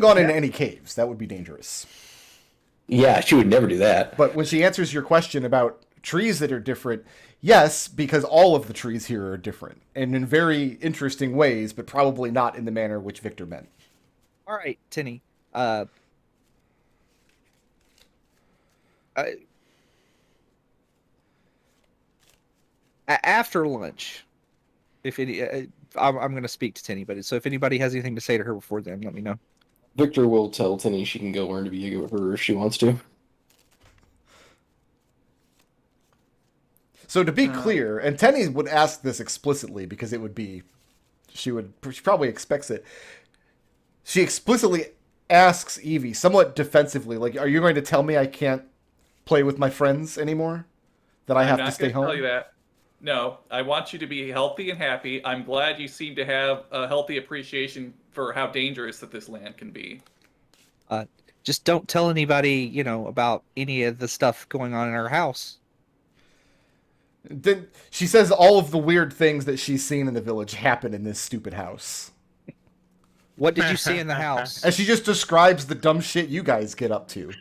gone into any caves. That would be dangerous. Yeah, she would never do that. But when she answers your question about trees that are different, yes, because all of the trees here are different and in very interesting ways, but probably not in the manner which Victor meant. All right, Tinny. Uh, After lunch, if any, I'm going to speak to Tinny, but so if anybody has anything to say to her before then, let me know. Victor will tell Tinny she can go learn to be a her if she wants to. So to be clear, and Tenny would ask this explicitly because it would be, she probably expects it. She explicitly asks Evie, somewhat defensively, like, "Are you going to tell me I can't play with my friends anymore? That I have to stay home?" I'm not going to tell you that. No, I want you to be healthy and happy. I'm glad you seem to have a healthy appreciation for how dangerous that this land can be. Just don't tell anybody, about any of the stuff going on in our house. Then she says all of the weird things that she's seen in the village happen in this stupid house. What did you see in the house? And she just describes the dumb shit you guys get up to.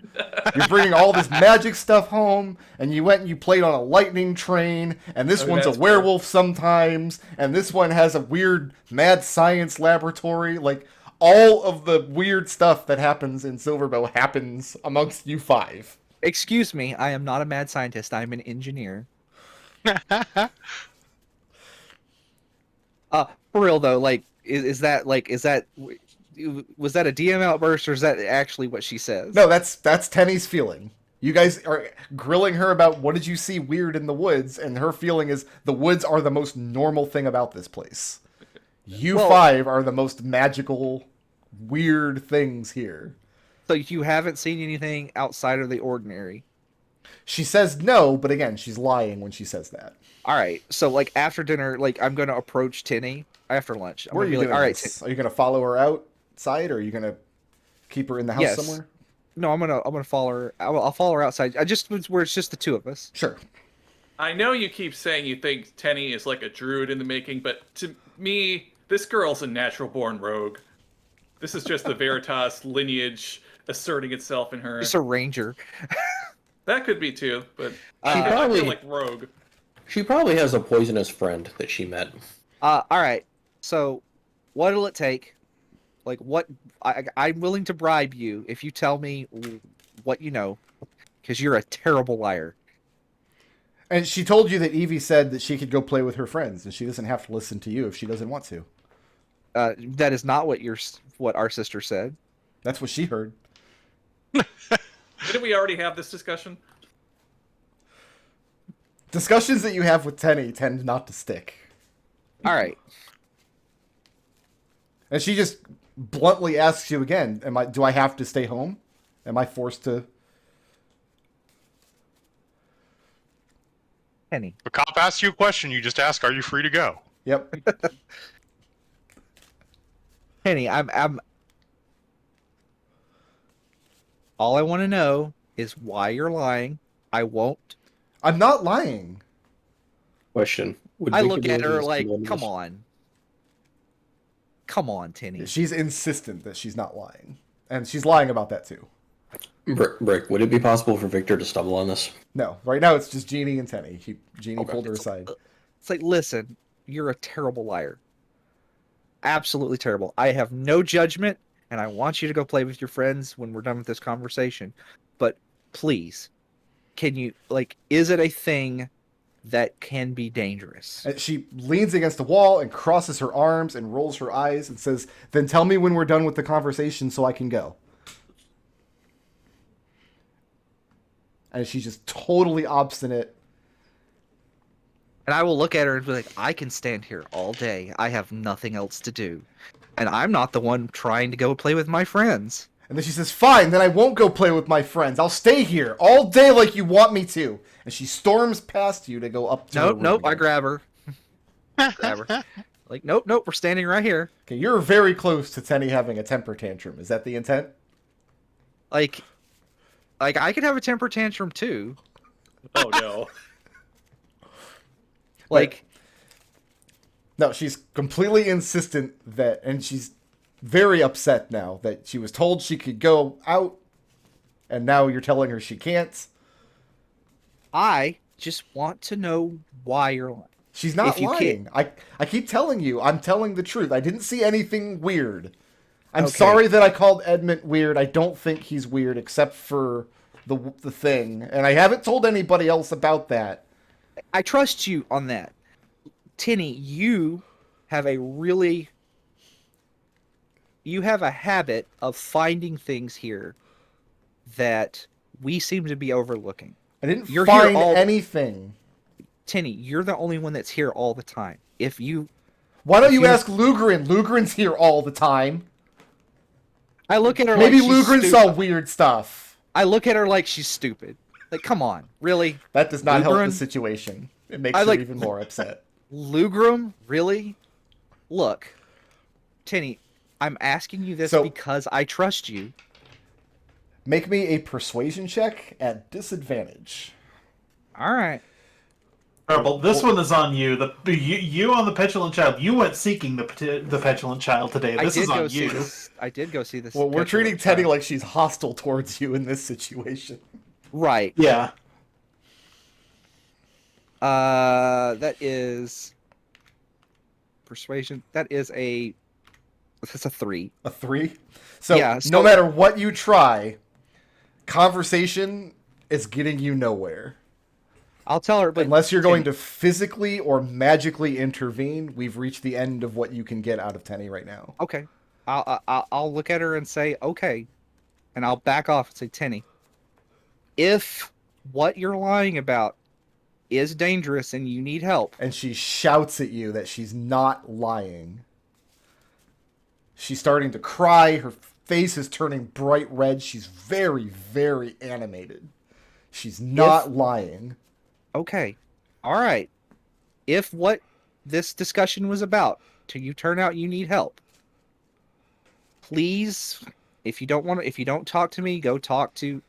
You're bringing all this magic stuff home, and you went and you played on a lightning train, and this one's a werewolf sometimes, and this one has a weird mad science laboratory. Like, all of the weird stuff that happens in Silverbow happens amongst you five. Excuse me, I am not a mad scientist. I'm an engineer. For real though, like, was that a DM outburst, or is that actually what she says? No, that's Tenny's feeling. You guys are grilling her about what did you see weird in the woods, and her feeling is the woods are the most normal thing about this place. You five are the most magical, weird things here. So you haven't seen anything outside of the ordinary? She says no, but again, she's lying when she says that. All right, so like after dinner, like I'm gonna approach Tinny after lunch. Where are you doing this? Are you gonna follow her outside, or are you gonna keep her in the house somewhere? No, I'm gonna follow her. I'll follow her outside. Where it's just the two of us. Sure. I know you keep saying you think Tenny is like a druid in the making, but to me, this girl's a natural-born rogue. This is just the Veritas lineage asserting itself in her. It's a ranger. That could be too, but I feel like rogue. She probably has a poisonous friend that she met. All right. So, what'll it take? Like, I'm willing to bribe you if you tell me what you know, because you're a terrible liar. And she told you that Evie said that she could go play with her friends, and she doesn't have to listen to you if she doesn't want to. That is not what our sister said. That's what she heard. Didn't we already have this discussion? Discussions that you have with Tenny tend not to stick. All right. And she just bluntly asks you again, do I have to stay home? Am I forced to? Tenny. A cop asks you a question, you just ask, "Are you free to go?" Yep. Tenny, I'm all I want to know is why you're lying. I won't. I'm not lying. Question. I look at her like, come on. Come on, Tinny. She's insistent that she's not lying. And she's lying about that too. Brick, would it be possible for Victor to stumble on this? No. Right now it's just Jeannie and Tenny. Jeannie pulled her aside. It's like, listen, you're a terrible liar. Absolutely terrible. I have no judgment, and I want you to go play with your friends when we're done with this conversation. But please, can you, is it a thing that can be dangerous? And she leans against the wall and crosses her arms and rolls her eyes and says, "Then tell me when we're done with the conversation so I can go." And she's just totally obstinate. And I will look at her and be like, I can stand here all day. I have nothing else to do. And I'm not the one trying to go play with my friends. And then she says, "Fine, then I won't go play with my friends. I'll stay here all day like you want me to." And she storms past you to go up to her room Nope, I again. grab her. Grab her. Like, nope, we're standing right here. Okay, you're very close to Tenny having a temper tantrum. Is that the intent? Like I could have a temper tantrum too. Oh no. Like, no, she's completely insistent that, and very upset now that she was told she could go out, and now you're telling her she can't. I just want to know why you're lying. She's not If you lying. I keep telling you, I'm telling the truth. I didn't see anything weird. I'm Okay. sorry that I called Edmont weird. I don't think he's weird except for the thing. And I haven't told anybody else about that. I trust you on that. Tinny, you have a habit of finding things here that we seem to be overlooking. I didn't You're find here all- anything. Tinny, you're the only one that's here all the time. Why don't if you you- ask Lugrin? Lugrin's here all the time. I look at her Maybe like she's Lugrin stupid. saw weird stuff. I look at her like she's stupid. Like, come on, really? That does not help the Lugrin? situation. It makes I her like- even more upset. Lugrim? Really? Look, Tinny, I'm asking you this So- because I trust you. Make me a persuasion check at disadvantage. All right. Treble, this one is on you. You on the petulant child. You went seeking the petulant child today. This is on you. I did go see this. Well, we're petulant treating Teddy child. like she's hostile towards you in this situation. Right. Yeah. That is persuasion. That's a 3. A 3? So, Yeah, no so- matter what you try, conversation is getting you nowhere. I'll tell her, but Unless you're going to physically or magically intervene, we've reached the end of what you can get out of Tenny right now. Okay. I'll look at her and say okay, and I'll back off and say, Tenny, if what you're lying about is dangerous and you need help, And she shouts at you that she's not lying. She's starting to cry. Her face is turning bright red. She's very, very animated. She's not lying. okay, all right. If what this discussion was about, till you turn out you need help, please, if you don't talk to me, go talk to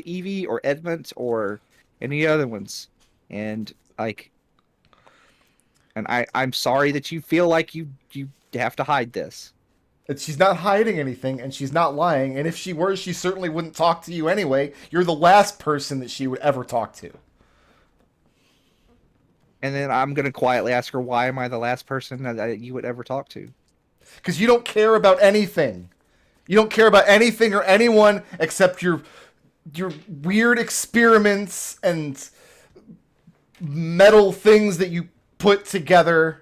Evie or Edmont or any other ones, and I'm sorry that you feel like you have to hide this. And she's not hiding anything, and she's not lying. And if she were, she certainly wouldn't talk to you anyway. You're the last person that she would ever talk to. And then I'm gonna quietly ask her, why am I the last person that you would ever talk to? Because you don't care about anything. You don't care about anything or anyone except your weird experiments and metal things that you put together.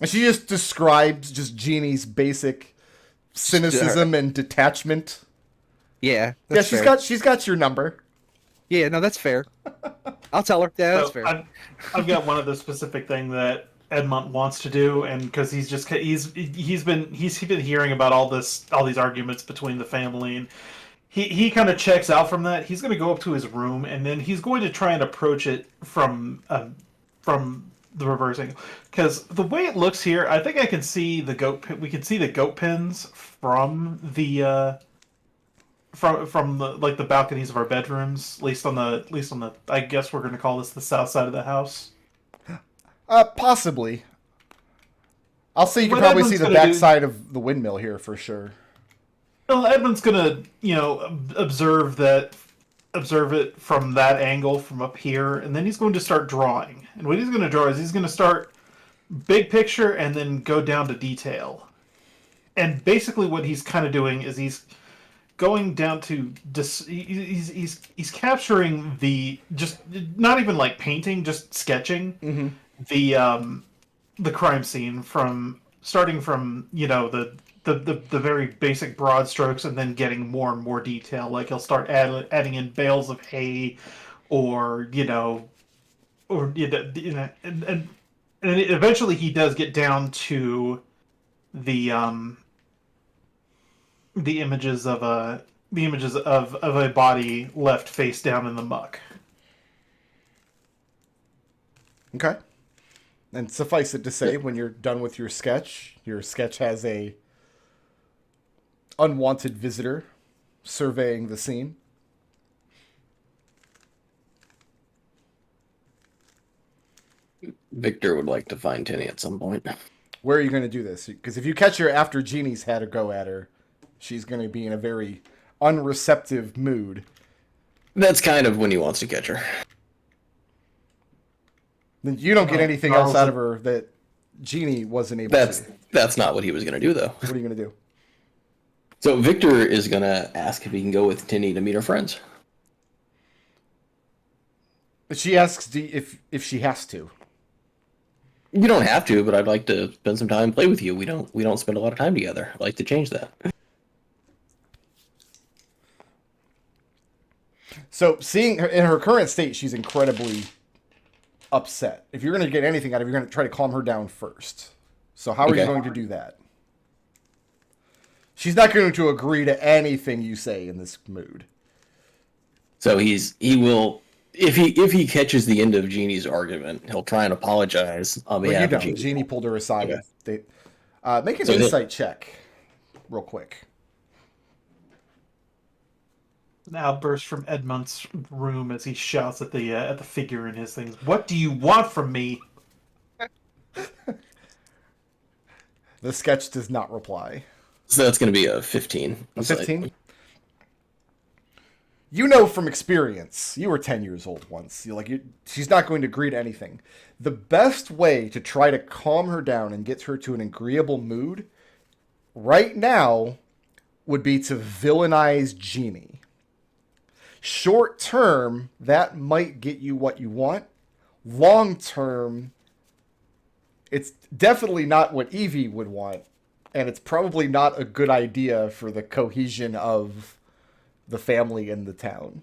And she just describes just Jeannie's basic cynicism and detachment. Yeah, Yeah, that's fair. she's got your number. Yeah, no, that's fair. I'll tell her. Yeah, that's So fair. I've got one other specific thing that Edmont wants to do, and because he's been hearing about all these arguments between the family, and he kind of checks out from that. He's going to go up to his room, and then he's going to try and approach it from the reverse angle. Because the way it looks here, I think I can see the we can see the goat pins from the from the the balconies of our bedrooms, at least on the I guess we're going to call this the south side of the house. Possibly. I'll say you can What probably Edmund's see the gonna do- backside of the windmill here for sure. Well, Edmund's gonna, observe it from that angle, from up here, and then he's going to start drawing. And what he's going to draw is he's going to start big picture and then go down to detail. And basically, what he's kind of doing is he's going down to he's capturing just not even like painting, just sketching the crime scene starting from the very basic broad strokes and then getting more and more detail. Like he'll start adding in bales of hay, and eventually he does get down to the images of a body left face down in the muck. Okay. And suffice it to say, when you're done with your sketch has a unwanted visitor surveying the scene. Victor would like to find Tenny at some point. Where are you going to do this? Because if you catch her after Jeannie's had a go at her, she's going to be in a very unreceptive mood. That's kind of when he wants to catch her. Then you don't get anything else out of her that Jeannie wasn't able to. That's not what he was going to do, though. What are you going to do? So Victor is going to ask if he can go with Tinny to meet her friends. She asks if she has to. You don't have to, but I'd like to spend some time and play with you. We don't spend a lot of time together. I'd like to change that. So seeing her in her current state, she's incredibly upset. If you're going to get anything out of her, you're going to try to calm her down first. So how are you going to do that? She's not going to agree to anything you say in this mood. So he will, if he catches the end of Jeannie's argument, he'll try and apologize on behalf of Jeannie. Jeannie pulled her aside. Okay. Make an insight check, real quick. An outburst from Edmont's room as he shouts at the figure in his things. What do you want from me? The sketch does not reply. So that's going to be a 15. A 15? You know from experience, you were 10 years old once. She's not going to agree to anything. The best way to try to calm her down and get her to an agreeable mood right now would be to villainize Jeannie. Short term, that might get you what you want. Long term, it's definitely not what Evie would want. And it's probably not a good idea for the cohesion of the family in the town.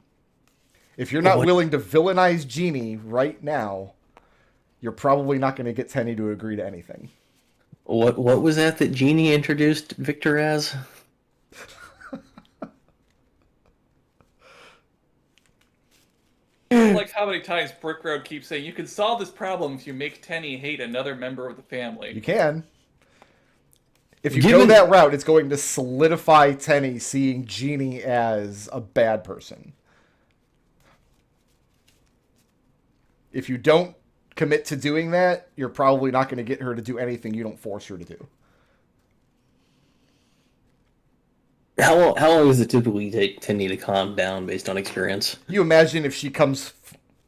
If you're not willing to villainize Jeannie right now, you're probably not going to get Tenny to agree to anything. What was that Jeannie introduced Victor as? Like how many times Brick Road keeps saying, you can solve this problem if you make Tenny hate another member of the family. You can. If you go that route, it's going to solidify Tenny seeing Jeannie as a bad person. If you don't commit to doing that, you're probably not going to get her to do anything you don't force her to do. How long does it typically take Tenny to calm down based on experience? You imagine if she comes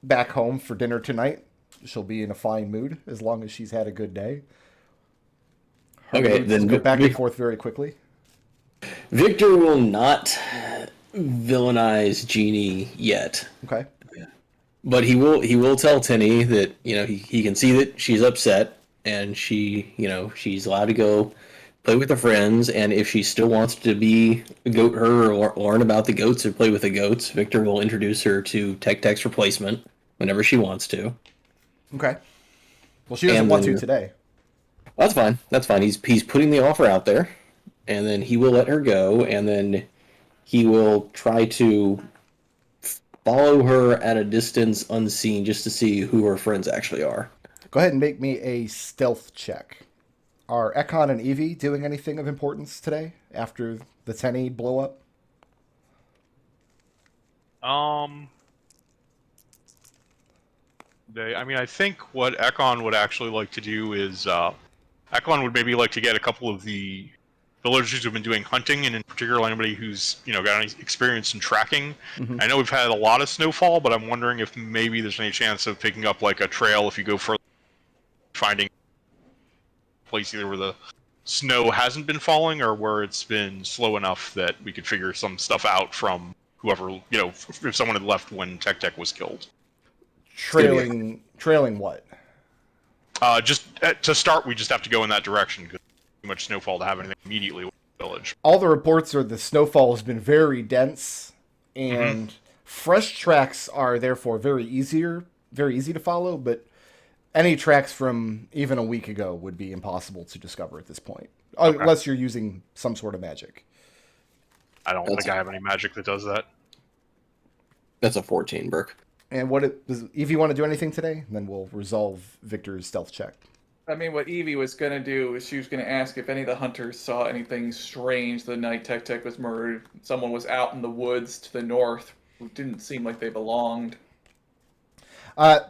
back home for dinner tonight, she'll be in a fine mood as long as she's had a good day. Okay, then go back and forth very quickly. Victor will not villainize Jeannie yet. Okay. But he will tell Tenny that, he can see that she's upset and she's allowed to go play with her friends, and if she still wants to be goat her or learn about the goats or play with the goats, Victor will introduce her to Tech-Tech's replacement whenever she wants to. Okay. Well, she doesn't want to today. That's fine. That's fine. He's putting the offer out there, and then he will let her go, and then he will try to follow her at a distance unseen just to see who her friends actually are. Go ahead and make me a stealth check. Are Ekon and Evie doing anything of importance today after the Tenny blow up? I think what Ekon would actually like to do is Ekon would maybe like to get a couple of the villagers who've been doing hunting, and in particular anybody who's got any experience in tracking. Mm-hmm. I know we've had a lot of snowfall, but I'm wondering if maybe there's any chance of picking up like a trail if you go further, finding a place either where the snow hasn't been falling or where it's been slow enough that we could figure some stuff out from whoever, if someone had left when Tech was killed. Trailing what? Just to start, we just have to go in that direction because there's too much snowfall to have anything immediately with the village. All the reports are the snowfall has been very dense, and fresh tracks are therefore very easy to follow, but any tracks from even a week ago would be impossible to discover at this point, unless you're using some sort of magic. I don't think I have any magic that does that. That's a 14, Burke. And does Evie want to do anything today? And then we'll resolve Victor's stealth check. I mean, what Evie was going to do is she was going to ask if any of the hunters saw anything strange the night Tech was murdered. Someone was out in the woods to the north who didn't seem like they belonged.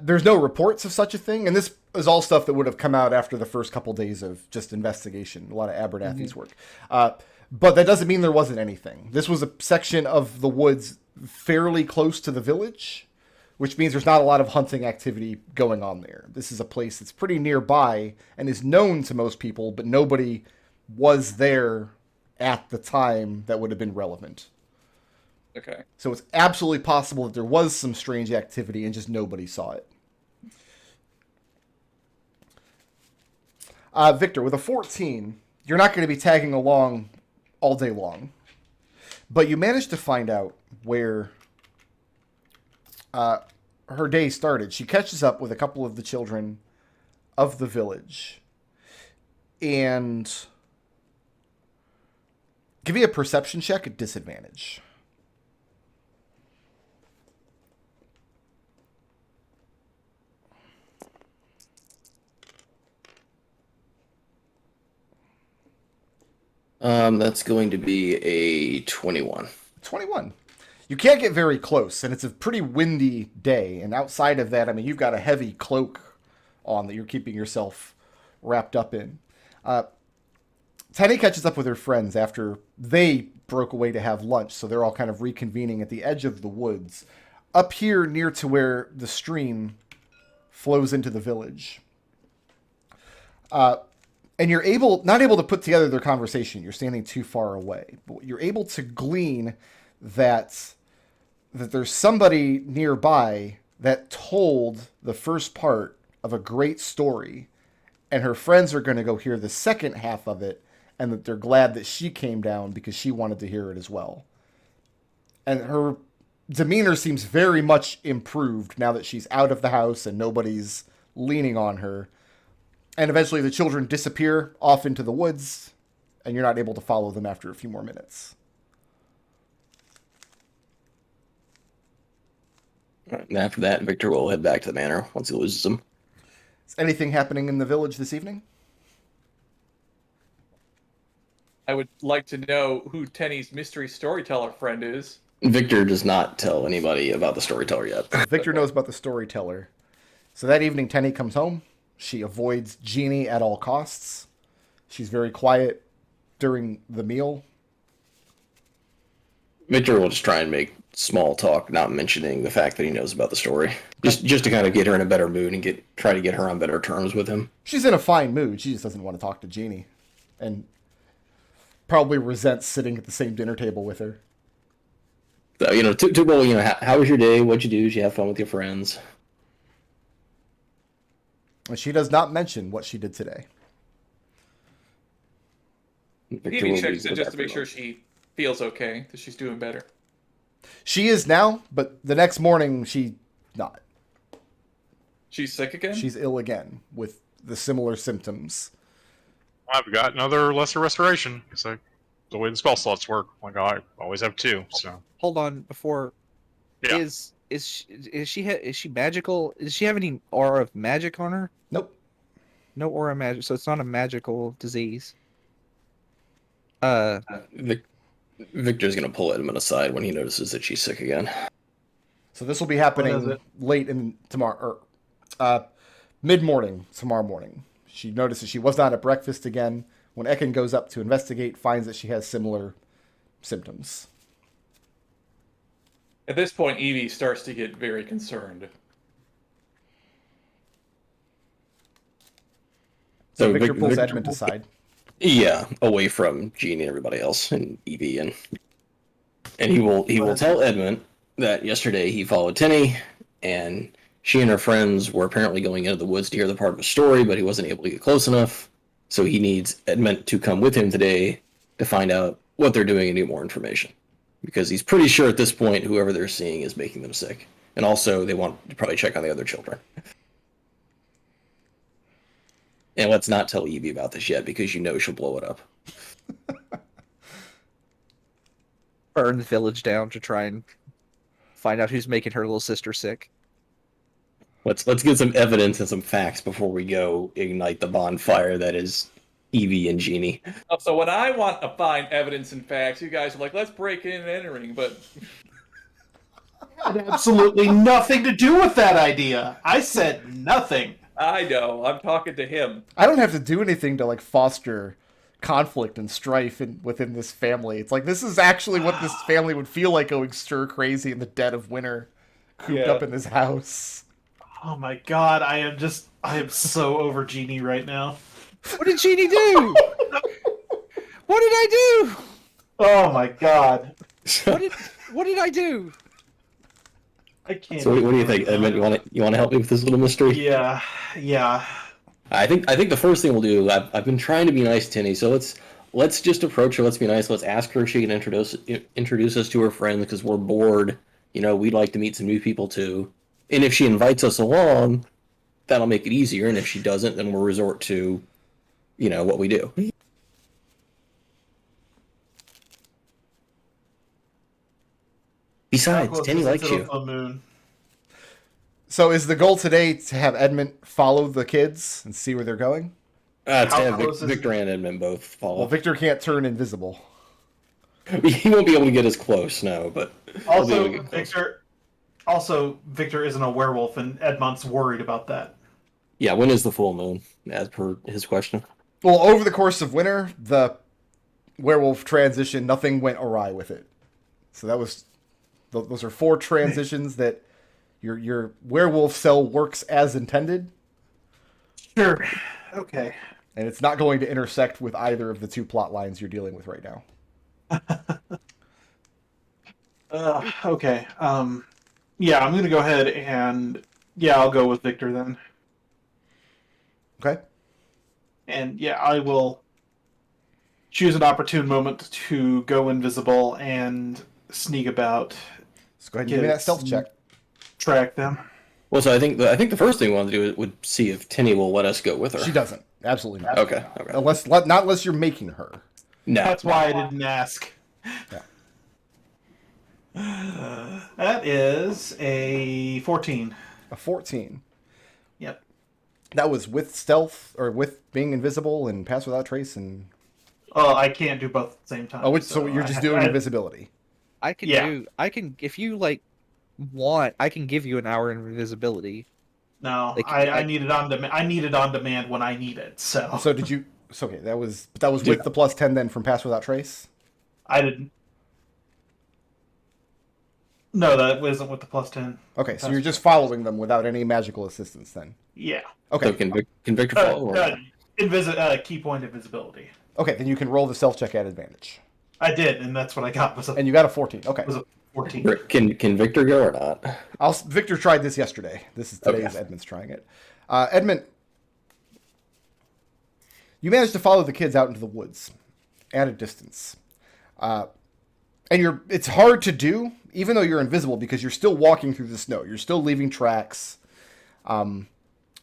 There's no reports of such a thing, and this is all stuff that would have come out after the first couple days of just investigation. A lot of Abernathy's work. But that doesn't mean there wasn't anything. This was a section of the woods fairly close to the village, which means there's not a lot of hunting activity going on there. This is a place that's pretty nearby and is known to most people, but nobody was there at the time that would have been relevant. Okay. So it's absolutely possible that there was some strange activity and just nobody saw it. Victor, with a 14, you're not going to be tagging along all day long. But you managed to find out where her day started. She catches up with a couple of the children of the village. And give me a perception check at disadvantage. That's going to be a 21. 21. You can't get very close, and it's a pretty windy day. And outside of that, I mean, you've got a heavy cloak on that you're keeping yourself wrapped up in. Tenny catches up with her friends after they broke away to have lunch, so they're all kind of reconvening at the edge of the woods, up here near to where the stream flows into the village. And you're not able to put together their conversation. You're standing too far away. But you're able to glean that there's somebody nearby that told the first part of a great story, and her friends are going to go hear the second half of it, and that they're glad that she came down because she wanted to hear it as well. And her demeanor seems very much improved now that she's out of the house and nobody's leaning on her. And eventually the children disappear off into the woods, and you're not able to follow them after a few more minutes. And after that, Victor will head back to the manor once he loses them. Is anything happening in the village this evening? I would like to know who Tenny's mystery storyteller friend is. Victor does not tell anybody about the storyteller yet. Victor knows about the storyteller. So that evening, Tenny comes home. She avoids Jeannie at all costs. She's very quiet during the meal. Victor will just try and make small talk, not mentioning the fact that he knows about the story. Just to kind of get her in a better mood and try to get her on better terms with him. She's in a fine mood. She just doesn't want to talk to Jeannie. And probably resents sitting at the same dinner table with her. So, typical, how was your day? What'd you do? Did you have fun with your friends? She does not mention what she did today. He checks it just to make sure she feels okay, that she's doing better. She is now, but the next morning she not. She's sick again? She's ill again with the similar symptoms. I've got another lesser restoration. It's like the way the spell slots work. Like I always have two. So Hold on, before yeah. is she magical? Does she have any aura of magic on her? Nope. No aura of magic, so it's not a magical disease. Victor's gonna pull Edmont aside when he notices that she's sick again. So this will be When is happening it? late in tomorrow, mid-morning tomorrow morning. She notices she was not at breakfast again. When Ekon goes up to investigate, finds that she has similar symptoms. At this point, Evie starts to get very concerned. So Victor pulls Edmont aside. Yeah, away from Jean and everybody else, and Evie, and he will tell Edmont that yesterday he followed Tenny, and she and her friends were apparently going into the woods to hear the part of a story, but he wasn't able to get close enough, so he needs Edmont to come with him today to find out what they're doing and get more information. Because he's pretty sure at this point whoever they're seeing is making them sick. And also, they want to probably check on the other children. And let's not tell Evie about this yet, because she'll blow it up. Burn the village down to try and find out who's making her little sister sick. Let's get some evidence and some facts before we go ignite the bonfire that is Evie and Jeannie. Oh, so when I want to find evidence and facts, you guys are like, let's break in and entering, but had absolutely nothing to do with that idea. I said nothing. I know. I'm talking to him. I don't have to do anything to like foster conflict and strife within this family. It's like this is actually what this family would feel like going stir crazy in the dead of winter, cooped up in this house. Oh my god, I am so over Genie right now. What did Genie do? What did I do? Oh my god. What did I do? I can't. So what do you think, Edmund? You want to help me with this little mystery? Yeah. I think the first thing we'll do. I've been trying to be nice to Tinny, so let's just approach her. Let's be nice. Let's ask her if she can introduce us to her friends because we're bored. You know, we'd like to meet some new people too. And if she invites us along, that'll make it easier. And if she doesn't, then we'll resort to, you know, what we do. Besides, Tinny likes you. Moon. So is the goal today to have Edmont follow the kids and see where they're going? It's to How have close is Victor and Edmund both follow. Well, Victor can't turn invisible. He won't be able to get as close, no, but he'll be able to get close. Victor isn't a werewolf, and Edmont's worried about that. Yeah, when is the full moon, as per his question? Well, over the course of winter, the werewolf transition, nothing went awry with it. So that was, those are 4 transitions that your werewolf cell works as intended. Sure. Okay. And it's not going to intersect with either of the 2 plot lines you're dealing with right now. Okay. Yeah, I'm gonna go ahead and I'll go with Victor then. Okay. And yeah, I will choose an opportune moment to go invisible and sneak about. Let's go ahead and give me that stealth check. Track them. Well, so I think the first thing we want to do would see if Tinny will let us go with her. She doesn't. Absolutely not. Okay. Not unless you're making her. No. That's why I didn't ask. Yeah. That is a 14. A 14. Yep. That was with stealth, or with being invisible and pass without trace, and... I can't do both at the same time. Oh, so you're just doing invisibility. I can if you like want, I can give you an hour in invisibility. No, Like, I need it on demand. I need it on demand when I need it. So Did you... So, okay, that was with the plus 10 then from pass without trace? I didn't. No, that wasn't with the plus 10. Okay, so you're just following them without any magical assistance then? Yeah. Okay. So can Victor follow? Key point invisibility. Okay, then you can roll the stealth check at advantage. I did, and that's what I got. And you got a 14. Okay. Was a 14. Can Victor go or not? Victor tried this yesterday. This is today's Okay. Edmund's trying it. Edmund, you managed to follow the kids out into the woods at a distance. And it's hard to do, even though you're invisible, because you're still walking through the snow. You're still leaving tracks. So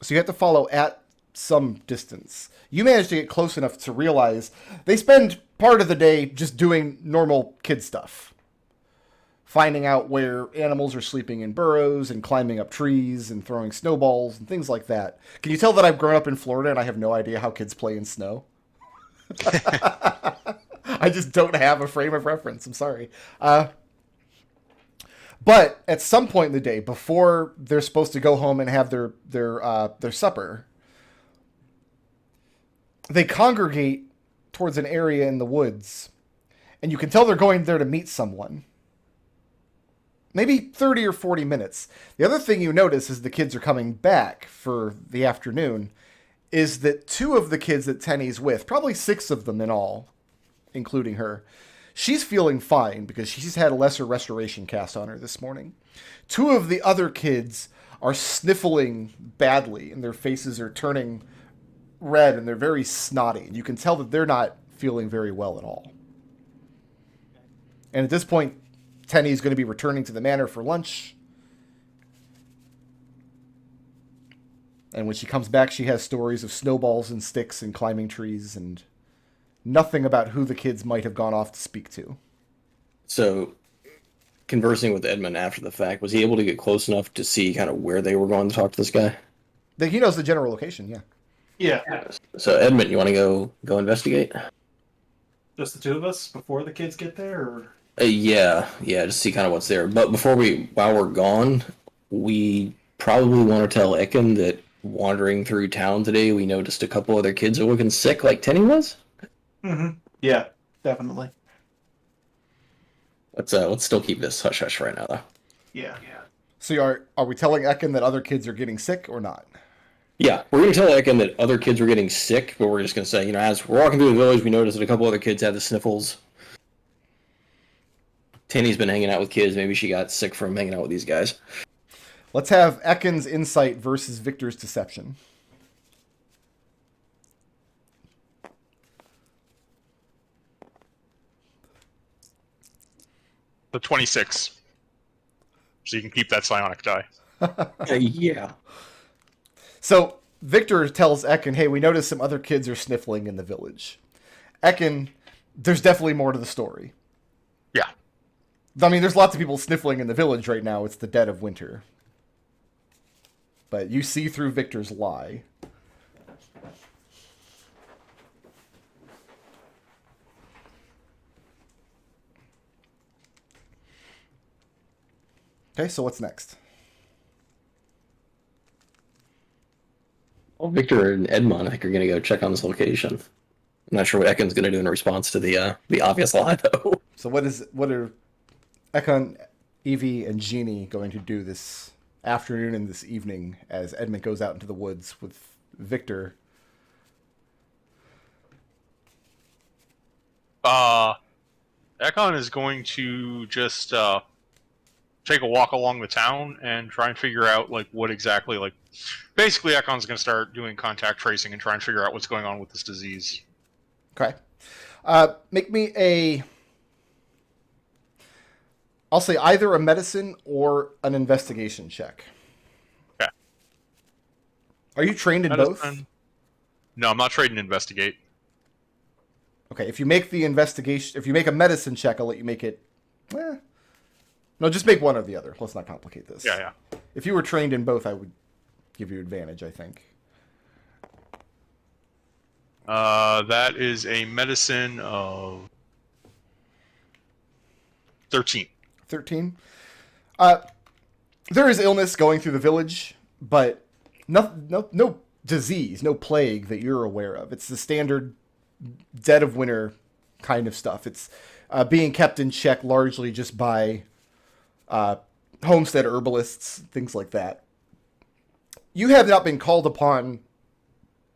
you have to follow at some distance. You managed to get close enough to realize they spend part of the day just doing normal kid stuff. Finding out where animals are sleeping in burrows and climbing up trees and throwing snowballs and things like that. Can you tell that I've grown up in Florida and I have no idea how kids play in snow? I just don't have a frame of reference. I'm sorry. But at some point in the day, before they're supposed to go home and have their supper, they congregate towards an area in the woods, and you can tell they're going there to meet someone. Maybe 30 or 40 minutes. The other thing you notice as the kids are coming back for the afternoon is that 2 of the kids that Tenny's with, probably 6 of them in all, including her, she's feeling fine because she's had a lesser restoration cast on her this morning. 2 of the other kids are sniffling badly, and their faces are turning red, and they're very snotty. And you can tell that they're not feeling very well at all. And at this point, Tenny is going to be returning to the manor for lunch. And when she comes back, she has stories of snowballs and sticks and climbing trees and nothing about who the kids might have gone off to speak to. So, conversing with Edmund after the fact, was he able to get close enough to see kind of where they were going to talk to this guy? He knows the general location, yeah. Yeah. So, Edmund, you want to go investigate? Just the 2 of us before the kids get there? Or... Yeah, just see kind of what's there. But while we're gone, we probably want to tell Ekon that wandering through town today, we noticed a couple other kids are looking sick, like Tenny was. Mm-hmm. Yeah, definitely. Let's still keep this hush hush right now, though. Yeah. So are we telling Ekon that other kids are getting sick or not? Yeah, we're gonna tell Ekon that other kids were getting sick, but we're just gonna say, as we're walking through the village, we noticed that a couple other kids had the sniffles. Tenny's been hanging out with kids. Maybe she got sick from hanging out with these guys. Let's have Ekon's insight versus Victor's deception. The 26. So you can keep that psionic die. Yeah. So Victor tells Ekon, hey, we noticed some other kids are sniffling in the village. Ekon, there's definitely more to the story. Yeah. I mean, there's lots of people sniffling in the village right now. It's the dead of winter. But you see through Victor's lie. Okay, so what's next? Well, Victor and Edmont, I think, are going to go check on this location. I'm not sure what Ekon's going to do in response to the obvious lie, though. So what are Ekon, Evie, and Jeannie going to do this afternoon and this evening as Edmont goes out into the woods with Victor? Ekon is going to just take a walk along the town and try and figure out what exactly basically Ekon's going to start doing contact tracing and try and figure out what's going on with this disease. Okay. Make me I'll say either a medicine or an investigation check. Okay. Are you trained in both? No, I'm not trained in investigate. Okay, if you make a medicine check, I'll let you make it. No, just make one or the other. Let's not complicate this. Yeah. If you were trained in both, I would give you advantage, I think. That is a medicine of 13. 13. There is illness going through the village, but no disease, no plague that you're aware of. It's the standard dead of winter kind of stuff. It's being kept in check largely just by homestead herbalists, things like that. You have not been called upon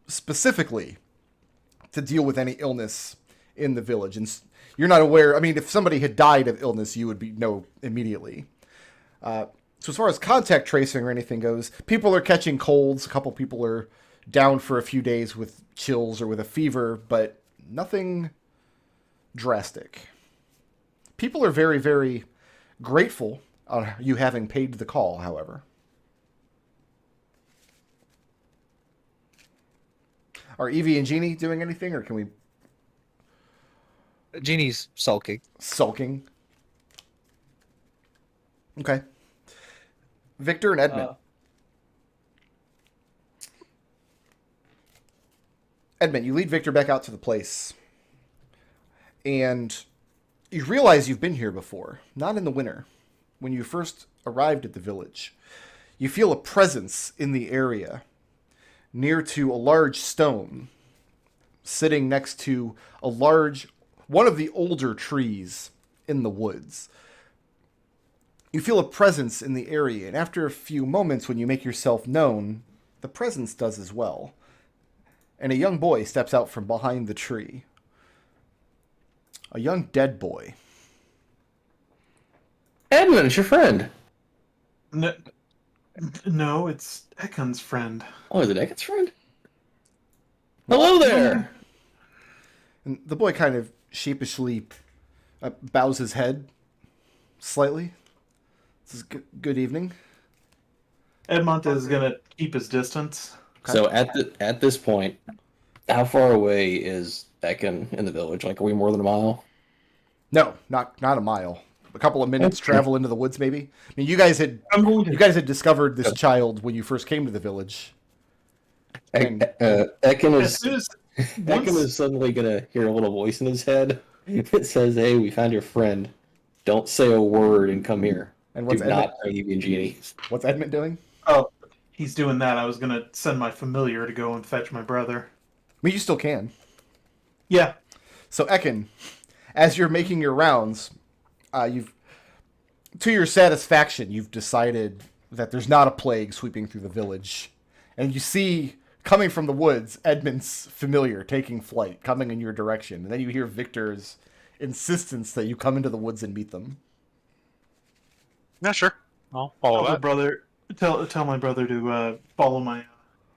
specifically to deal with any illness in the village, and you're not aware. I mean, if somebody had died of illness, you would know immediately. So as far as contact tracing or anything goes, people are catching colds. A couple people are down for a few days with chills or with a fever, but nothing drastic. People are very, very grateful on you having paid the call, however. Are Evie and Jeannie doing anything, or can we... Jeannie's sulking. Sulking. Okay. Victor and Edmont. Edmont, you lead Victor back out to the place. And you realize you've been here before. Not in the winter. When you first arrived at the village. You feel a presence in the area. Near to a large stone. Sitting next to one of the older trees in the woods. You feel a presence in the area, and after a few moments when you make yourself known, the presence does as well. And a young boy steps out from behind the tree. A young dead boy. Edmund, it's your friend. No, it's Ekon's friend. Oh, is it Ekon's friend? Hello there! And the boy kind of sheepishly bows his head slightly. This is good evening. Edmont is gonna keep his distance. Okay. So at this point, how far away is Ekon in the village? Are we more than a mile? No, not a mile. A couple of minutes travel into the woods, maybe. I mean, you guys had discovered this child when you first came to the village. And Ekon As soon as Ekon is suddenly gonna hear a little voice in his head. It says, "Hey, we found your friend." Don't say a word and come here. And Do not play Eugenia. what's Edmont doing? Oh, he's doing that. I was gonna send my familiar to go and fetch my brother. I mean, you still can. Yeah. So Ekon, as you're making your rounds, you've, to your satisfaction, you've decided that there's not a plague sweeping through the village, and you see coming from the woods Edmont's familiar taking flight, coming in your direction, and then you hear Victor's insistence that you come into the woods and meet them. Yeah, sure. I'll follow Tell my that. brother. Tell my brother to follow my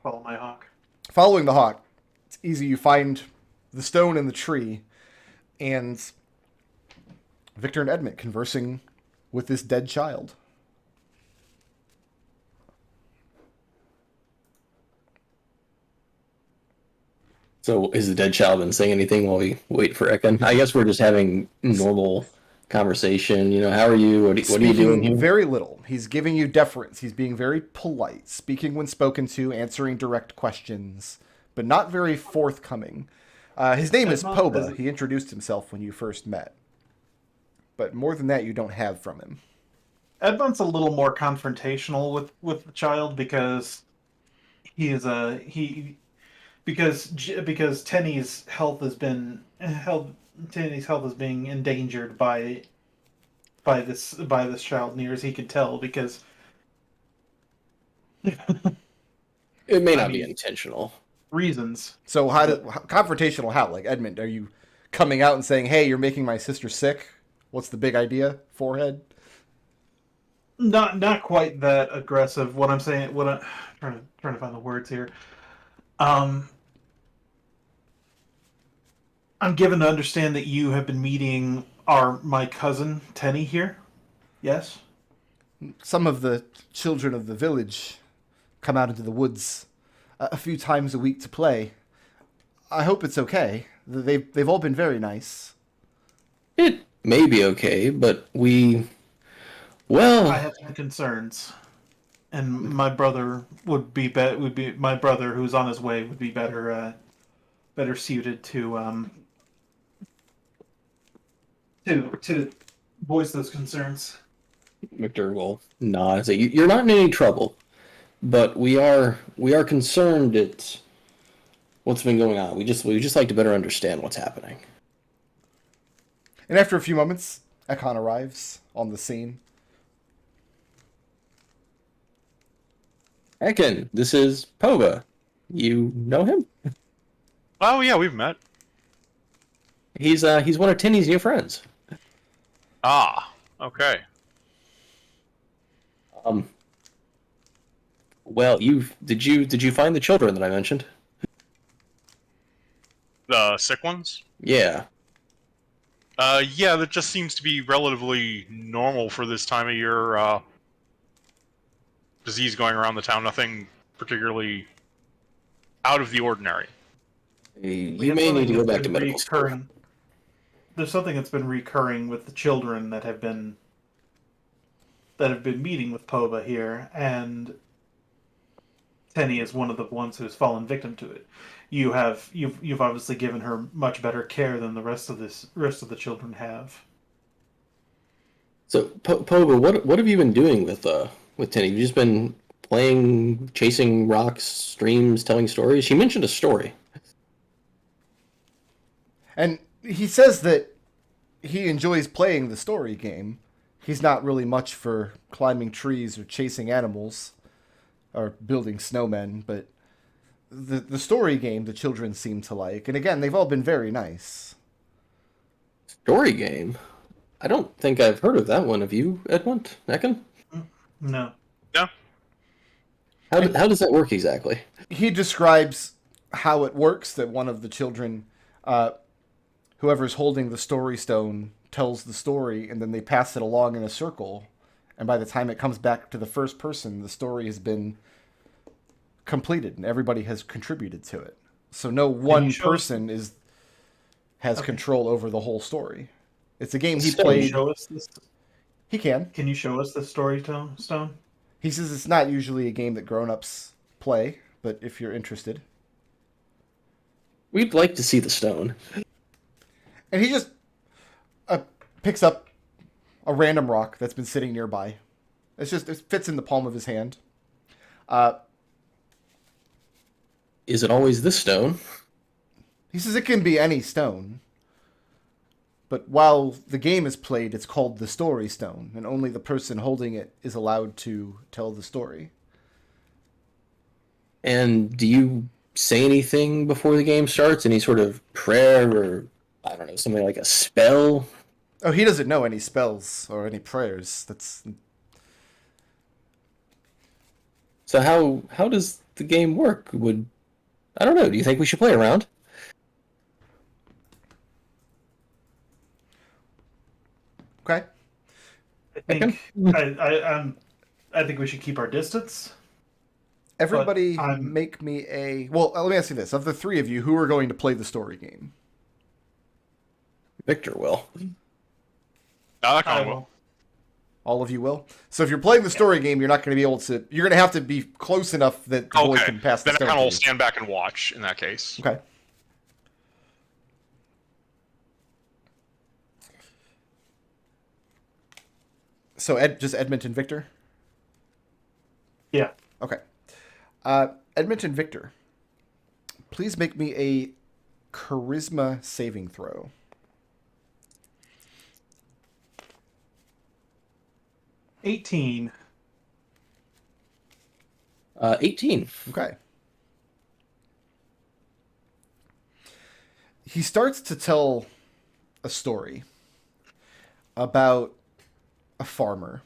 hawk. Following the hawk, it's easy. You find the stone in the tree, and Victor and Edmont conversing with this dead child. So is the dead child been saying anything while we wait for Ekon? I guess we're just having normal conversation. You know, how are you? What are you doing here? Very little. He's giving you deference. He's being very polite, speaking when spoken to, answering direct questions, but not very forthcoming. His name is Edmont Poba. He introduced himself when you first met. But more than that, you don't have from him. Edmont's a little more confrontational with the child because because Tenny's health has been Tenny's health is being endangered by this child, near as he can tell, because It may not be intentional. reasons. So confrontational how? Like, Edmont, are you coming out and saying, hey, you're making my sister sick? What's the big idea? Forehead? Not quite that aggressive. What I'm saying, what I'm trying to find the words here. I'm given to understand that you have been meeting my cousin Tenny here. Yes. Some of the children of the village come out into the woods a few times a week to play. I hope it's okay. They've all been very nice. It may be okay, but I have some concerns, and my brother would be my brother who's on his way would be better suited to voice those concerns. Victor will nod and say, "You're not in any trouble, but we are concerned at what's been going on. We just like to better understand what's happening." And after a few moments, Ekon arrives on the scene. Ekon, this is Pova. You know him? Oh yeah, we've met. He's one of Tinny's new friends. Ah, okay. Well, did you find the children that I mentioned? The sick ones? Yeah. Yeah, that just seems to be relatively normal for this time of year. Disease going around the town, nothing particularly out of the ordinary. You may need to go back to medical school. There's something that's been recurring with the children that have been meeting with Poba here, and Tenny is one of the ones who's fallen victim to it. You've obviously given her much better care than the rest of the children have. So, Poba, what have you been doing with Tenny? You've just been playing, chasing rocks, streams, telling stories? She mentioned a story. And he says that he enjoys playing the story game. He's not really much for climbing trees or chasing animals or building snowmen, but the story game the children seem to like. And again, they've all been very nice. Story game? I don't think I've heard of that one. Have you, Edmont? Ekon? No. No. How does that work exactly? He describes how it works, that one of the children, whoever's holding the story stone, tells the story, and then they pass it along in a circle. And by the time it comes back to the first person, the story has been completed, and everybody has contributed to it. So no one person has control over the whole story. It's a game he Stone. played. Can you show us this? He can. Can you show us the story stone? He says it's not usually a game that grown-ups play, but if you're interested. We'd like to see the stone. And he just picks up a random rock that's been sitting nearby. It fits in the palm of his hand. Is it always this stone? He says it can be any stone. But while the game is played, it's called the story stone, and only the person holding it is allowed to tell the story. And do you say anything before the game starts? Any sort of prayer or, I don't know, something like a spell? Oh, he doesn't know any spells or any prayers. So how does the game work? I don't know. Do you think we should play around? Okay. I think we should keep our distance. Everybody make me a... Well, let me ask you this. Of the three of you, who are going to play the story game? Victor will. I will. All of you will? So if you're playing the story game, you're not going to be able to... You're going to have to be close enough that the boy can pass the then I stone kind of to will you. stand back and watch in that case. Okay. So just Edmont and Victor? Yeah. Okay. Edmont and Victor, please make me a charisma saving throw. 18. 18. Okay. He starts to tell a story about a farmer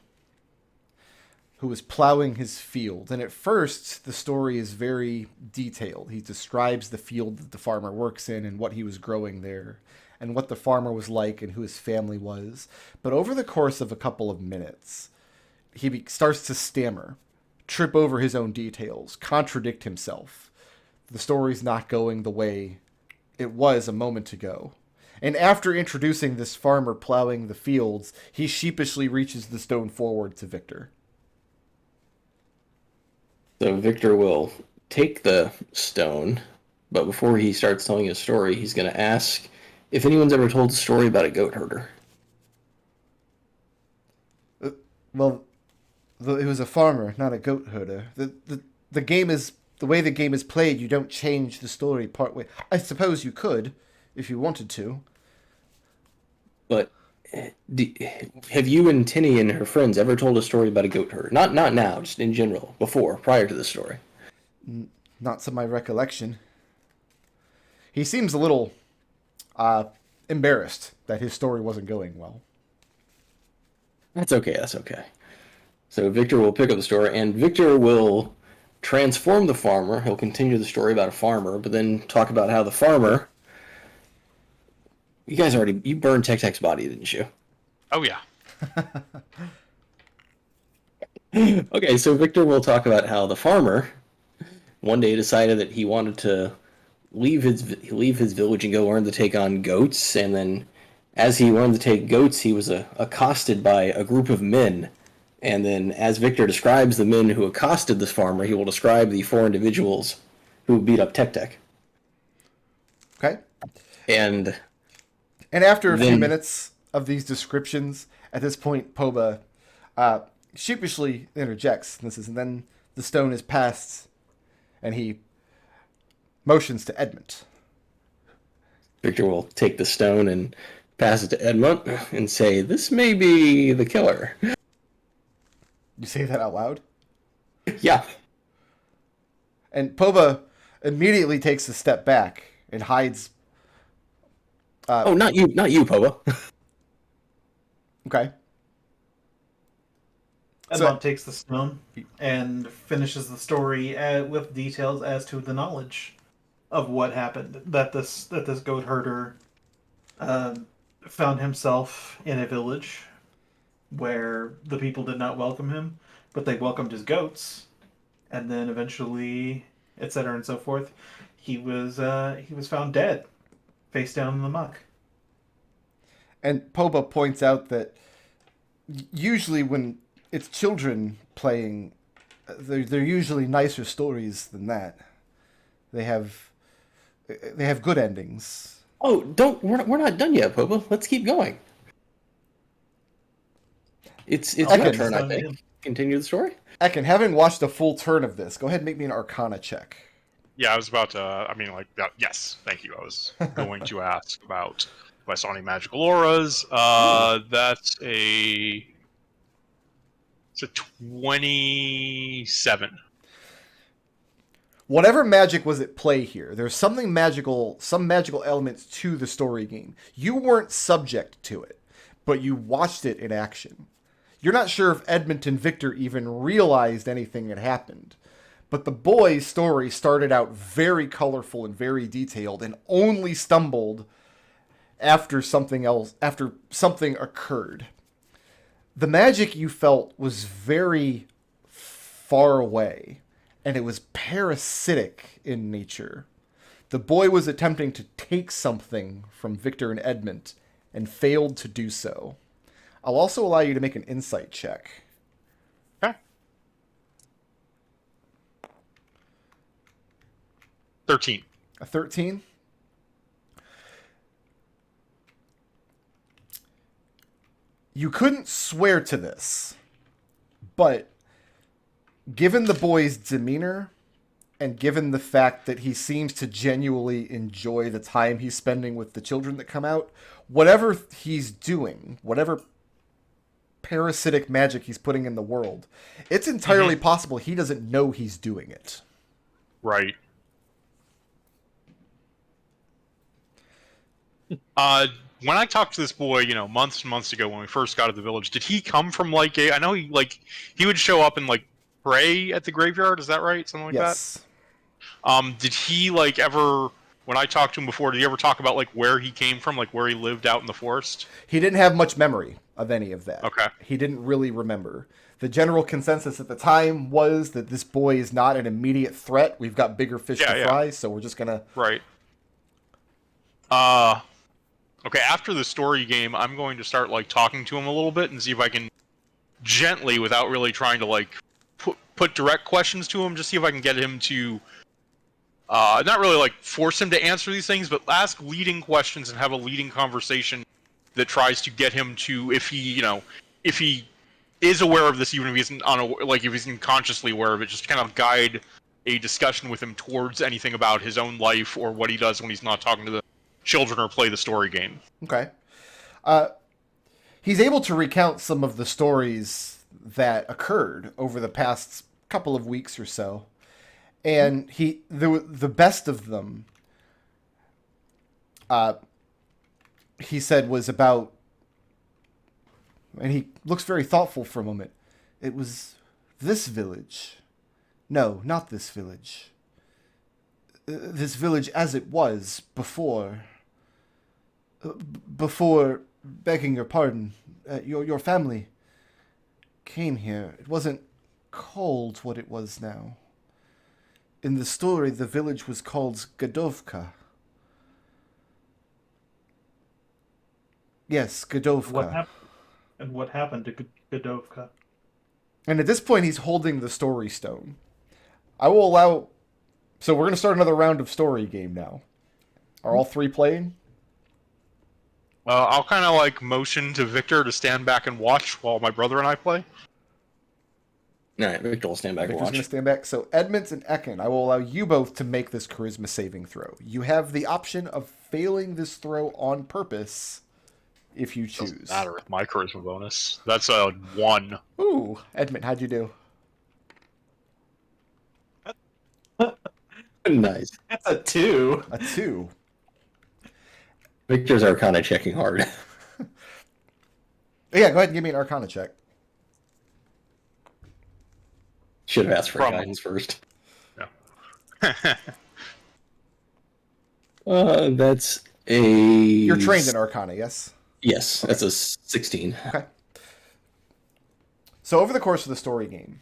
who was plowing his field. And at first, the story is very detailed. He describes the field that the farmer works in and what he was growing there and what the farmer was like and who his family was. But over the course of a couple of minutes, he starts to stammer, trip over his own details, contradict himself. The story's not going the way it was a moment ago. And after introducing this farmer plowing the fields, he sheepishly reaches the stone forward to Victor. So Victor will take the stone, but before he starts telling his story, he's going to ask if anyone's ever told a story about a goat herder. Well, it was a farmer, not a goat herder. The game is... The way the game is played, you don't change the story partway. I suppose you could, if you wanted to. But have you and Tinny and her friends ever told a story about a goat herder? Not now, just in general, before, prior to the story. Not to my recollection. He seems a little embarrassed that his story wasn't going well. That's okay. So Victor will pick up the story, and Victor will transform the farmer. He'll continue the story about a farmer, but then talk about how the farmer... You guys you burned Tech-Tech's body, didn't you? Oh, yeah. Okay, so Victor will talk about how the farmer one day decided that he wanted to leave his village and go learn to take on goats, and then as he learned to take goats, he was accosted by a group of men. And then, as Victor describes the men who accosted this farmer, he will describe the 4 individuals who beat up Tech-Tech. Okay. And after a few minutes of these descriptions, at this point, Poba sheepishly interjects. And then the stone is passed, and he motions to Edmont. Victor will take the stone and pass it to Edmont and say, "This may be the killer." You say that out loud? Yeah. And Poba immediately takes a step back and hides. Oh, not you, Poba. Okay. Edmont takes the stone and finishes the story with details as to the knowledge of what happened. That this goat herder found himself in a village where the people did not welcome him, but they welcomed his goats, and then eventually, etc. and so forth, he was found dead, face down in the muck. And Poba points out that usually when it's children playing, they're usually nicer stories than that. They have good endings. Oh, we're not done yet, Poba. Let's keep going. It's Okay. my turn, I think. Continue the story. Ekon, having watched a full turn of this, go ahead and make me an Arcana check. Yeah, I was about to. Yes, thank you. I was going to ask about if I saw any magical auras. That's a. It's a 27. Whatever magic was at play here, there's something magical, some magical elements to the story game. You weren't subject to it, but you watched it in action. You're not sure if Edmont and Victor even realized anything had happened, but the boy's story started out very colorful and very detailed and only stumbled after something occurred. The magic you felt was very far away, and it was parasitic in nature. The boy was attempting to take something from Victor and Edmont and failed to do so. I'll also allow you to make an insight check. Okay. 13. A 13? You couldn't swear to this, but given the boy's demeanor and given the fact that he seems to genuinely enjoy the time he's spending with the children that come out, whatever he's doing, whatever parasitic magic he's putting in the world, it's entirely possible he doesn't know he's doing it. Right. When I talked to this boy, months and months ago when we first got to the village, did he come from I know he would show up and pray at the graveyard, is that right? Something like Yes. that? Did he ever, when I talked to him before, did he ever talk about where he came from, where he lived out in the forest? He didn't have much memory of any of that. Okay. He didn't really remember. The general consensus at the time was that this boy is not an immediate threat. We've got bigger fish to fry, so we're just gonna... Right. Okay, after the story game, I'm going to start talking to him a little bit and see if I can gently, without really trying to put direct questions to him, just see if I can get him to not really force him to answer these things, but ask leading questions and have a leading conversation that tries to get him to, if he is aware of this, even if he isn't if he isn't consciously aware of it, just kind of guide a discussion with him towards anything about his own life or what he does when he's not talking to the children or play the story game. Okay. He's able to recount some of the stories that occurred over the past couple of weeks or so. And the best of them, he said, was about, and he looks very thoughtful for a moment. It was this village. No, not this village. This village as it was before. Before, begging your pardon, your family came here. It wasn't called what it was now. In the story, the village was called Godovka. Yes, Godovka. What happened to Godovka? And at this point, he's holding the story stone. I will allow... So we're going to start another round of story game now. Are all three playing? I'll kind of motion to Victor to stand back and watch while my brother and I play. All right, Victor will stand back and Victor's watch. going to stand back. So Edmont and Ekon, I will allow you both to make this charisma saving throw. You have the option of failing this throw on purpose if you choose. Doesn't matter with my charisma bonus. That's a 1. Ooh, Edmont, how'd you do? Nice. That's a 2. A 2. Victor's Arcana checking hard. Yeah, go ahead and give me an Arcana check. Should have asked for Problem. guidance first. Yeah. That's a... You're trained in Arcana, yes? Yes, that's a 16. Okay. So over the course of the story game,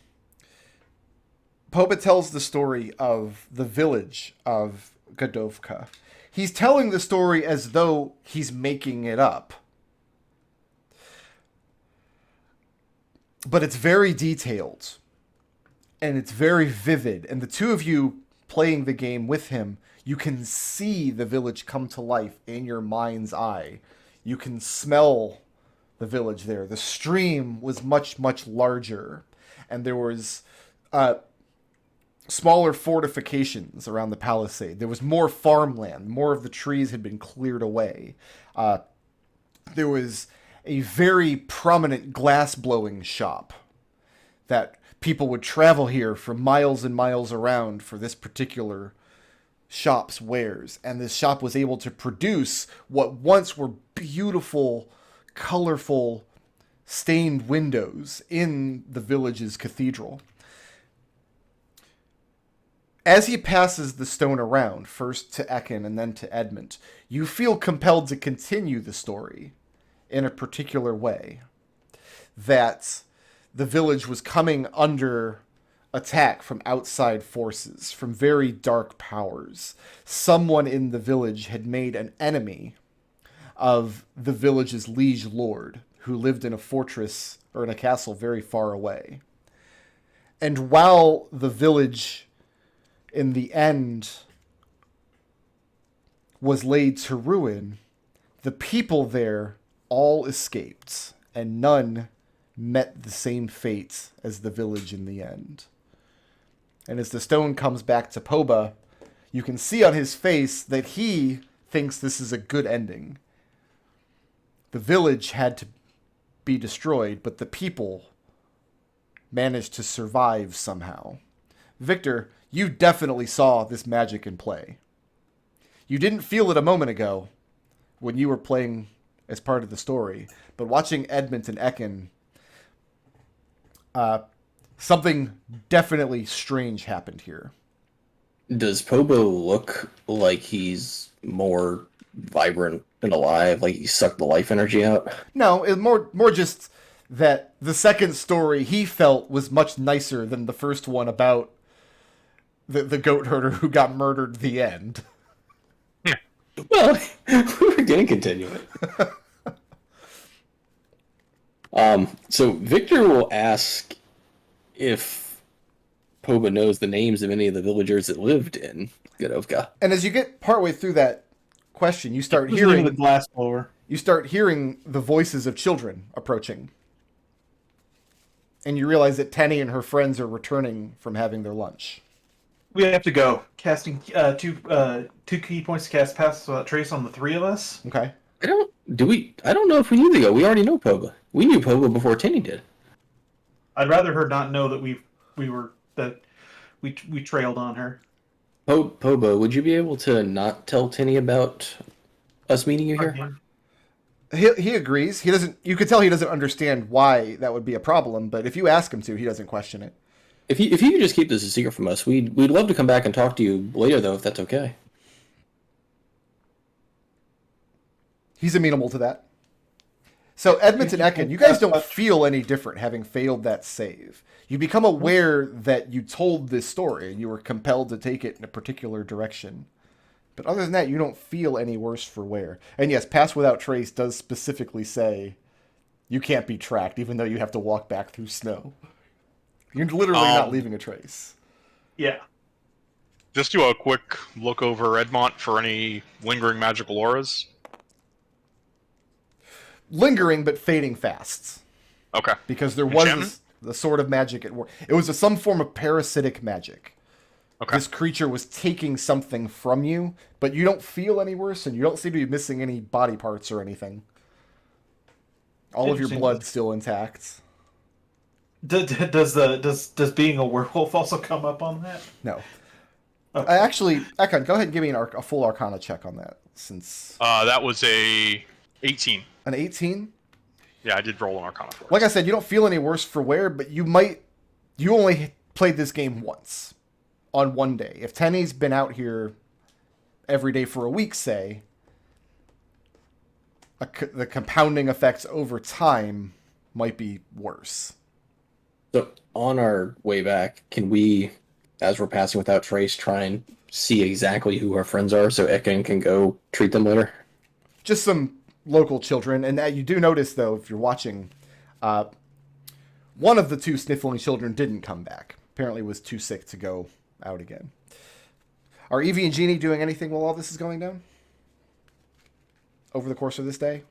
Poba tells the story of the village of Godovka. He's telling the story as though he's making it up. But it's very detailed. And it's very vivid. And the two of you playing the game with him, you can see the village come to life in your mind's eye. You can smell the village there. The stream was much, much larger, and there was smaller fortifications around the palisade. There was more farmland. More of the trees had been cleared away. There was a very prominent glass-blowing shop that people would travel here for miles and miles around for this particular shop's wares. And this shop was able to produce what once were beautiful, colorful, stained windows in the village's cathedral. As he passes the stone around, first to Ekon and then to Edmont, you feel compelled to continue the story in a particular way. That the village was coming under attack from outside forces, from very dark powers. Someone in the village had made an enemy of the village's liege lord, who lived in a fortress or in a castle very far away. And while the village, in the end, was laid to ruin, the people there all escaped, and none met the same fate as the village in the end. And as the stone comes back to Poba, you can see on his face that he thinks this is a good ending. The village had to be destroyed, but the people managed to survive somehow. Victor, you definitely saw this magic in play. You didn't feel it a moment ago when you were playing as part of the story, but watching Edmont and Ekon, something definitely strange happened here. Does Pobo look like he's more vibrant and alive, like he sucked the life energy out? No, it more just that the second story he felt was much nicer than the first one about the goat herder who got murdered at the end. Well, we're gonna continue it. So Victor will ask if Poba knows the names of any of the villagers that lived in Godovka. And as you get partway through that question, you start Who's the name hearing of the glass blower? you start hearing the voices of children approaching. And you realize that Tenny and her friends are returning from having their lunch. We have to go. Casting two key points to cast Pass Without Trace on the three of us. Okay. I don't know if we need to go. We already know Poba. We knew Poba before Tinny did. I'd rather her not know that we trailed on her. Poba, would you be able to not tell Tinny about us meeting you here? He agrees. He doesn't. You could tell he doesn't understand why that would be a problem. But if you ask him to, he doesn't question it. If you could just keep this a secret from us, we'd love to come back and talk to you later, though, if that's okay. He's amenable to that. So Edmont and Ekon, you guys don't feel any different having failed that save. You become aware that you told this story and you were compelled to take it in a particular direction. But other than that, you don't feel any worse for wear. And yes, Pass Without Trace does specifically say you can't be tracked, even though you have to walk back through snow. You're literally not leaving a trace. Yeah. Just do a quick look over Edmont for any lingering magical auras. Lingering, but fading fast. Okay. Because there Enchantment? was the sort of magic at work. It was some form of parasitic magic. Okay. This creature was taking something from you, but you don't feel any worse, and you don't seem to be missing any body parts or anything. All of your blood's still intact. Does being a werewolf also come up on that? No. Okay. Actually, Ekon, go ahead and give me a full Arcana check on that, since... That was a 18. An 18? Yeah, I did roll an Arcana for it. Like I said, you don't feel any worse for wear, but you only played this game once. On one day. If Tenny's been out here every day for a week, say, the compounding effects over time might be worse. So on our way back, can we, as we're passing without trace, try and see exactly who our friends are so Ekon can go treat them later? Just some local children. And you do notice, though, if you're watching, one of the two sniffling children didn't come back. Apparently was too sick to go out again. Are Evie and Jeannie doing anything while all this is going down? Over the course of this day?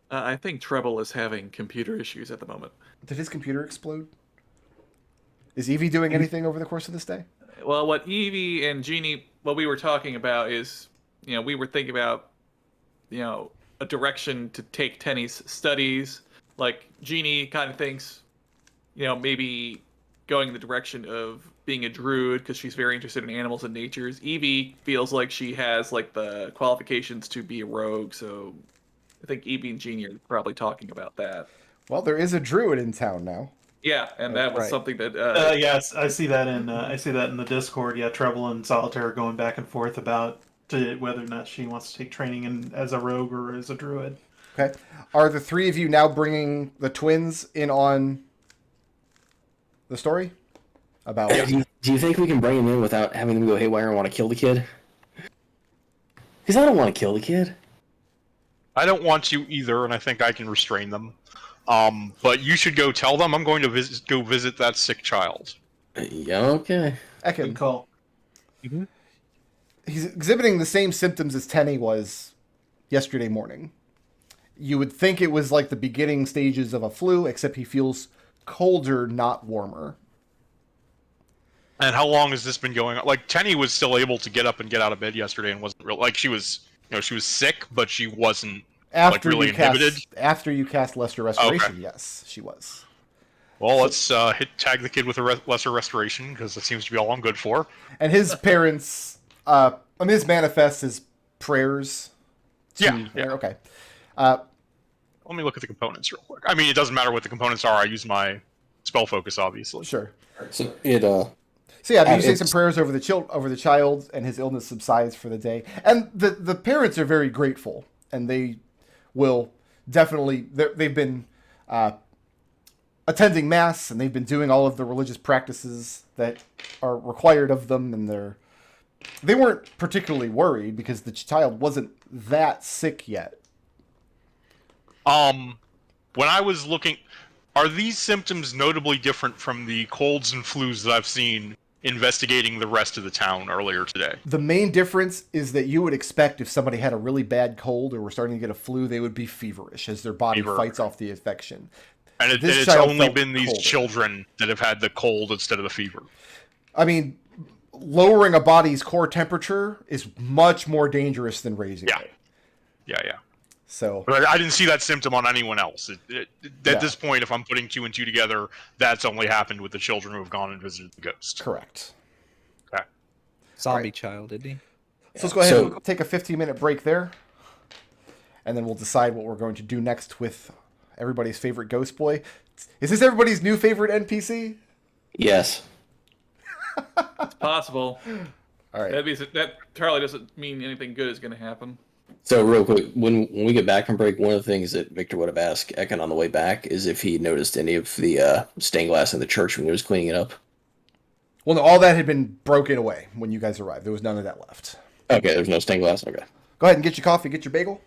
I think Treble is having computer issues at the moment. Did his computer explode? Is Evie doing anything over the course of this day? Well, what Evie and Jeannie, what we were talking about is, we were thinking about, a direction to take Tenny's studies. Like, Jeannie kind of thinks, maybe going in the direction of being a druid because she's very interested in animals and natures. Evie feels like she has, like, the qualifications to be a rogue, so I think Evie and Jeannie are probably talking about that. Well, there is a druid in town now. Yeah, and that was Right. something that... Yes, I see that in the Discord. Yeah, Treble and Solitayre are going back and forth about whether or not she wants to take training as a rogue or as a druid. Okay. Are the three of you now bringing the twins in on the story? About Do you think we can bring him in without having them go haywire and want to kill the kid? Because I don't want to kill the kid. I don't want to either, and I think I can restrain them. But you should go tell them I'm going to visit that sick child. Yeah, okay. Good Ekon. call. He's exhibiting the same symptoms as Tenny was yesterday morning. You would think it was like the beginning stages of a flu, except he feels colder, not warmer. And how long has this been going on? Like, Tenny was still able to get up and get out of bed yesterday and wasn't real. Like, she was sick, but she wasn't really inhibited. After you cast Lesser Restoration, Okay. yes, she was. Well, let's tag the kid with a lesser restoration, because that seems to be all I'm good for. And his parents, his manifest his prayers. Yeah. Okay. Let me look at the components real quick. I mean, it doesn't matter what the components are. I use my spell focus, obviously. Sure. So it So yeah, you say it's- some prayers over the child, and his illness subsides for the day. And the parents are very grateful, and they will definitely. They've been attending mass, and they've been doing all of the religious practices that are required of them, and they weren't particularly worried because the child wasn't that sick yet. When I was looking, are these symptoms notably different from the colds and flus that I've seen investigating the rest of the town earlier today? The main difference is that you would expect if somebody had a really bad cold or were starting to get a flu, they would be feverish as their body Fever. fights off the infection. And This it's child only felt been these colder. children that have had the cold instead of the fever. I mean, lowering a body's core temperature is much more dangerous than raising Yeah. it. Yeah. So, But I didn't see that symptom on anyone else. Yeah. At this point, if I'm putting two and two together, that's only happened with the children who have gone and visited the ghost. correct. Okay. Zombie child, didn't he? So let's go ahead So- and take a 15-minute break there. And then we'll decide what we're going to do next with everybody's favorite ghost boy. Is this everybody's new favorite NPC? yes. It's possible. All right. That Charlie doesn't mean anything good is going to happen. So real quick, when we get back from break, one of the things that Victor would have asked Ekon on the way back is if he noticed any of the stained glass in the church when he was cleaning it up. Well, no, all that had been broken away when you guys arrived. There was none of that left. Okay, there's no stained glass. Okay. Go ahead and get your coffee, get your bagel.